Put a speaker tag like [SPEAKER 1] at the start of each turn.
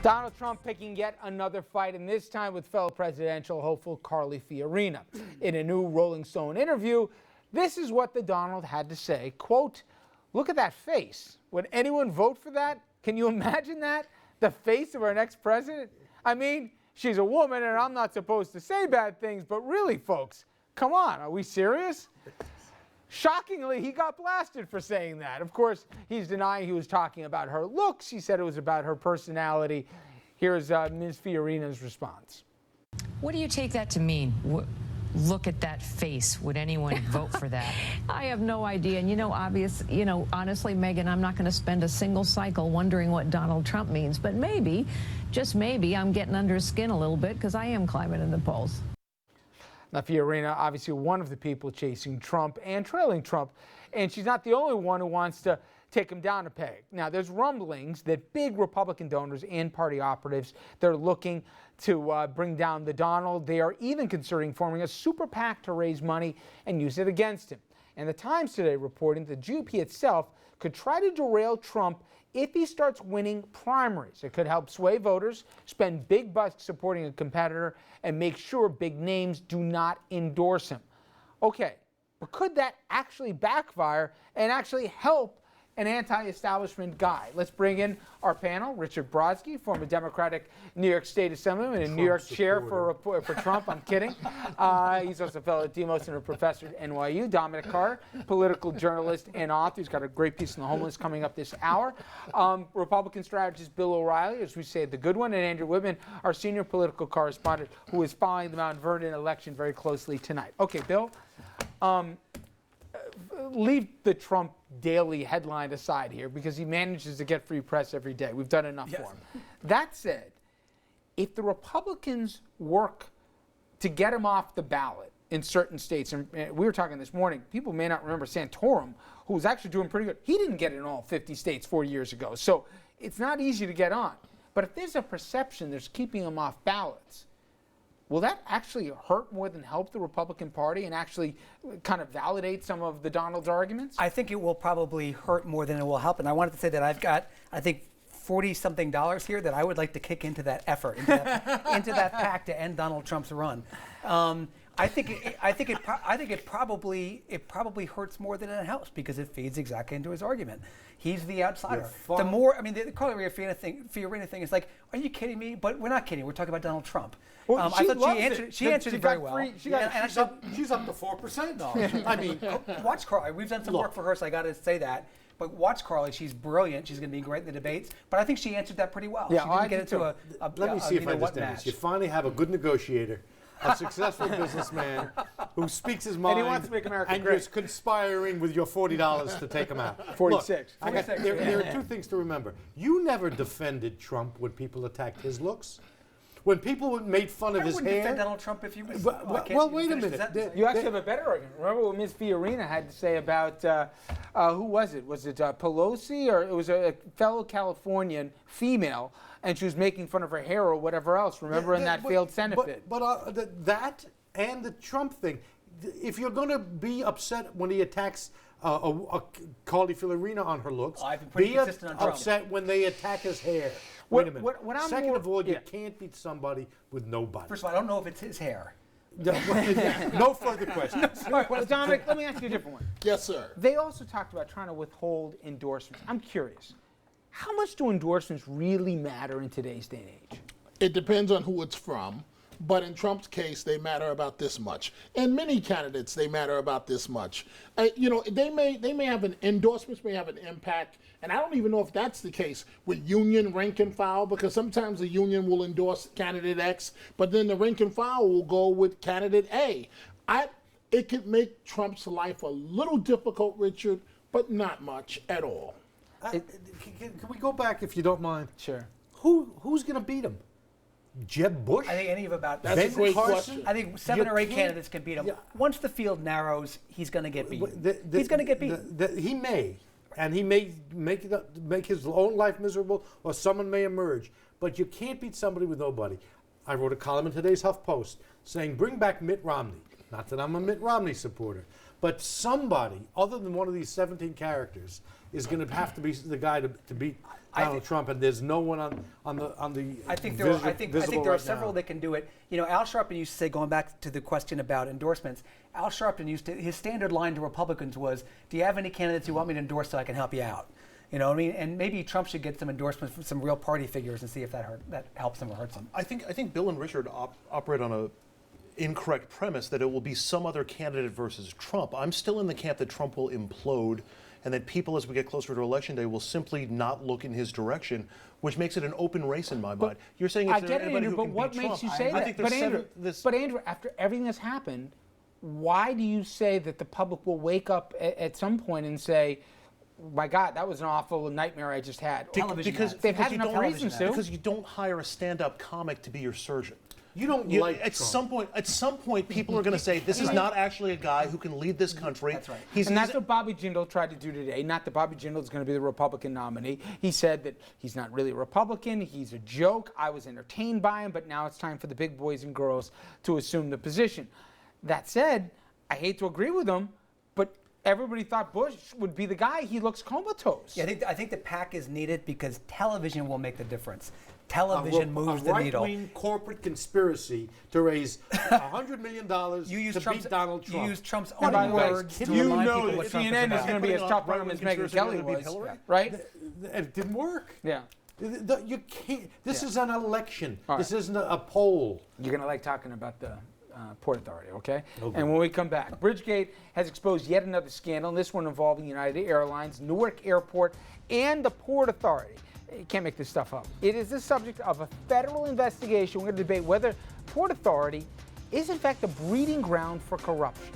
[SPEAKER 1] Donald Trump picking yet another fight, and this time with fellow presidential hopeful Carly Fiorina. In a new Rolling Stone interview, this is what the Donald had to say. Quote, "Look at that face. Would anyone vote for that? Can you imagine that? The face of our next president? I mean, she's a woman, and I'm not supposed to say bad things, but really, folks, come on, are we serious?" Shockingly, he got blasted for saying that. Of course, he's denying he was talking about her looks. He said it was about her personality. Here's Ms. Fiorina's response.
[SPEAKER 2] What do you take that to mean? Look at that face. Would anyone vote for that?
[SPEAKER 3] I have no idea. And honestly, Megan, I'm not going to spend a single cycle wondering what Donald Trump means. But maybe, just maybe, I'm getting under his skin a little bit because I am climbing in the polls.
[SPEAKER 1] Now, Fiorina, obviously one of the people chasing Trump and trailing Trump, and she's not the only one who wants to take him down a peg. Now, there's rumblings that big Republican donors and party operatives, they're looking to bring down the Donald. They are even considering forming a super PAC to raise money and use it against him. And the Times today reporting the GOP itself could try to derail Trump if he starts winning primaries. It could help sway voters, spend big bucks supporting a competitor, and make sure big names do not endorse him. Okay, but could that actually backfire and actually help an anti-establishment guy? Let's bring in our panel. Richard Brodsky, former Democratic New York State Assemblyman and New York chair for Trump. I'm kidding. He's also a fellow at Demos and a professor at NYU. Dominic Carter, political journalist and author. He's got a great piece on the homeless coming up this hour. Republican strategist Bill O'Reilly, as we say, the good one, and Andrew Whitman, our senior political correspondent, who is following the Mount Vernon election very closely tonight. Okay, Bill. Leave the Trump daily headline aside here because he manages to get free press every day. We've done enough for him. That said, if the Republicans work to get him off the ballot in certain states, and we were talking this morning, people may not remember Santorum, who was actually doing pretty good. He didn't get it in all 50 states 4 years ago, so it's not easy to get on. But if there's a perception there's keeping him off ballots, will that actually hurt more than help the Republican Party and actually kind of validate some of the Donald's arguments?
[SPEAKER 4] I think it will probably hurt more than it will help. And I wanted to say that I've got, I think, $40-something here that I would like to kick into that effort, into that PAC to end Donald Trump's run. I think it probably hurts more than it helps because it feeds exactly into his argument. He's the outsider. The more, I mean, the Carly Fiorina thing is like, are you kidding me? But we're not kidding. We're talking about Donald Trump.
[SPEAKER 1] Well,
[SPEAKER 4] I thought she answered it very well.
[SPEAKER 5] She's up to 4% now. I mean,
[SPEAKER 4] watch Carly. We've done some work for her, so I got to say that. But watch Carly. She's brilliant. She's going to be great in the debates. But I think she answered that pretty well.
[SPEAKER 1] Yeah,
[SPEAKER 4] she didn't get into a
[SPEAKER 5] let me see if I understand this. You finally have a good negotiator, a successful businessman who speaks his mind,
[SPEAKER 1] and he wants to make America
[SPEAKER 5] and
[SPEAKER 1] great.
[SPEAKER 5] you're conspiring with your $40 to take him out.
[SPEAKER 1] 46.
[SPEAKER 5] Look, there are two things to remember. You never defended Trump when people attacked his looks. When people made fun of his hair.
[SPEAKER 4] I wouldn't defend Donald Trump if you was.
[SPEAKER 5] Well, wait a minute.
[SPEAKER 1] You actually have a better argument. Remember what Ms. Fiorina had to say about, who was it? Was it Pelosi, or it was a fellow Californian female, and she was making fun of her hair or whatever else. Remember in that failed Senate bid?
[SPEAKER 5] But that and the Trump thing, if you're going to be upset when he attacks Carly Fiorina on her looks,
[SPEAKER 4] I've been pretty consistent on Trump.
[SPEAKER 5] Upset when they attack his hair. Wait a minute. Second of all,
[SPEAKER 1] you
[SPEAKER 5] can't beat somebody with no body.
[SPEAKER 4] First of all, I don't know if it's his hair.
[SPEAKER 5] No further questions.
[SPEAKER 1] All right, well, Dominic, let me ask you a different one.
[SPEAKER 6] Yes, sir.
[SPEAKER 1] They also talked about trying to withhold endorsements. I'm curious, how much do endorsements really matter in today's day and age?
[SPEAKER 6] It depends on who it's from. But in Trump's case, they matter about this much. And many candidates, they matter about this much. They may have endorsements may have an impact, and I don't even know if that's the case with union rank and file, because sometimes the union will endorse candidate X, but then the rank and file will go with candidate A. It could make Trump's life a little difficult, Richard, but not much at all.
[SPEAKER 5] Can we go back, if you don't mind?
[SPEAKER 1] Sure.
[SPEAKER 5] Who's going to beat him? Jeb Bush?
[SPEAKER 4] I think any of about
[SPEAKER 6] That's a great question.
[SPEAKER 4] I think 7 or 8 candidates can beat him. Yeah. Once the field narrows, he's going to get beat. He's going to get beat.
[SPEAKER 5] He may, and he may make his own life miserable, or someone may emerge. But you can't beat somebody with nobody. I wrote a column in today's HuffPost saying, "Bring back Mitt Romney." Not that I'm a Mitt Romney supporter, but somebody other than one of these 17 characters is going to have to be the guy to beat Donald Trump, and there's no one on the
[SPEAKER 4] I think
[SPEAKER 5] visible
[SPEAKER 4] there are
[SPEAKER 5] right
[SPEAKER 4] several
[SPEAKER 5] now.
[SPEAKER 4] that can do it. You know, Al Sharpton used to say, going back to the question about endorsements, Al Sharpton his standard line to Republicans was, "Do you have any candidates you want me to endorse so I can help you out?" You know what I mean? And maybe Trump should get some endorsements from some real party figures and see if that helps him or hurts him.
[SPEAKER 7] I think Bill and Richard operate on a incorrect premise that it will be some other candidate versus Trump. I'm still in the camp that Trump will implode, and that people, as we get closer to Election Day, will simply not look in his direction, which makes it an open race in my mind. You're saying
[SPEAKER 1] I
[SPEAKER 7] if
[SPEAKER 1] get
[SPEAKER 7] there's
[SPEAKER 1] it,
[SPEAKER 7] anybody
[SPEAKER 1] Andrew,
[SPEAKER 7] who
[SPEAKER 1] but
[SPEAKER 7] can
[SPEAKER 1] what
[SPEAKER 7] beat
[SPEAKER 1] makes
[SPEAKER 7] Trump,
[SPEAKER 1] you say
[SPEAKER 7] I
[SPEAKER 1] that?
[SPEAKER 7] think there's
[SPEAKER 1] But Andrew, after everything that's happened, why do you say that the public will wake up at some point and say, my God, that was an awful nightmare I just had?
[SPEAKER 4] Television
[SPEAKER 7] because
[SPEAKER 4] ads.
[SPEAKER 1] They've had
[SPEAKER 7] you
[SPEAKER 1] enough
[SPEAKER 7] don't-
[SPEAKER 1] reasons to.
[SPEAKER 7] Because you don't hire a stand-up comic to be your surgeon.
[SPEAKER 5] You don't like
[SPEAKER 7] at
[SPEAKER 5] Trump.
[SPEAKER 7] some point, people are going to say, this is not actually a guy who can lead this country.
[SPEAKER 4] That's right.
[SPEAKER 1] And that's what Bobby Jindal tried to do today. Not that Bobby Jindal is going to be the Republican nominee. He said that he's not really a Republican. He's a joke. I was entertained by him, but now it's time for the big boys and girls to assume the position. That said, I hate to agree with him, but everybody thought Bush would be the guy. He looks comatose.
[SPEAKER 4] Yeah, I think the PAC is needed because television will make the difference. Television moves the needle.
[SPEAKER 5] A right-wing corporate conspiracy to raise $100 million to beat Donald Trump.
[SPEAKER 4] You use Trump's
[SPEAKER 1] And
[SPEAKER 4] own
[SPEAKER 1] by the way,
[SPEAKER 4] words to
[SPEAKER 1] you
[SPEAKER 4] remind
[SPEAKER 1] know
[SPEAKER 4] people
[SPEAKER 1] that
[SPEAKER 4] what Trump is
[SPEAKER 1] CNN is
[SPEAKER 4] about.
[SPEAKER 1] going to be as
[SPEAKER 7] Putting
[SPEAKER 1] tough
[SPEAKER 7] on
[SPEAKER 1] on him as
[SPEAKER 7] right-wing
[SPEAKER 1] Megyn
[SPEAKER 7] conspiracy
[SPEAKER 1] Kelly
[SPEAKER 7] to beat
[SPEAKER 1] was,
[SPEAKER 7] Hillary?
[SPEAKER 1] right?
[SPEAKER 5] It didn't work.
[SPEAKER 1] Yeah.
[SPEAKER 5] You can't. This is an election.
[SPEAKER 1] All
[SPEAKER 5] This
[SPEAKER 1] right.
[SPEAKER 5] isn't a poll.
[SPEAKER 1] You're going to like talking about the Port Authority, okay? And when we come back, Bridgegate has exposed yet another scandal, and this one involving United Airlines, Newark Airport, and the Port Authority. You can't make this stuff up. It is the subject of a federal investigation. We're going to debate whether Port Authority is, in fact, a breeding ground for corruption.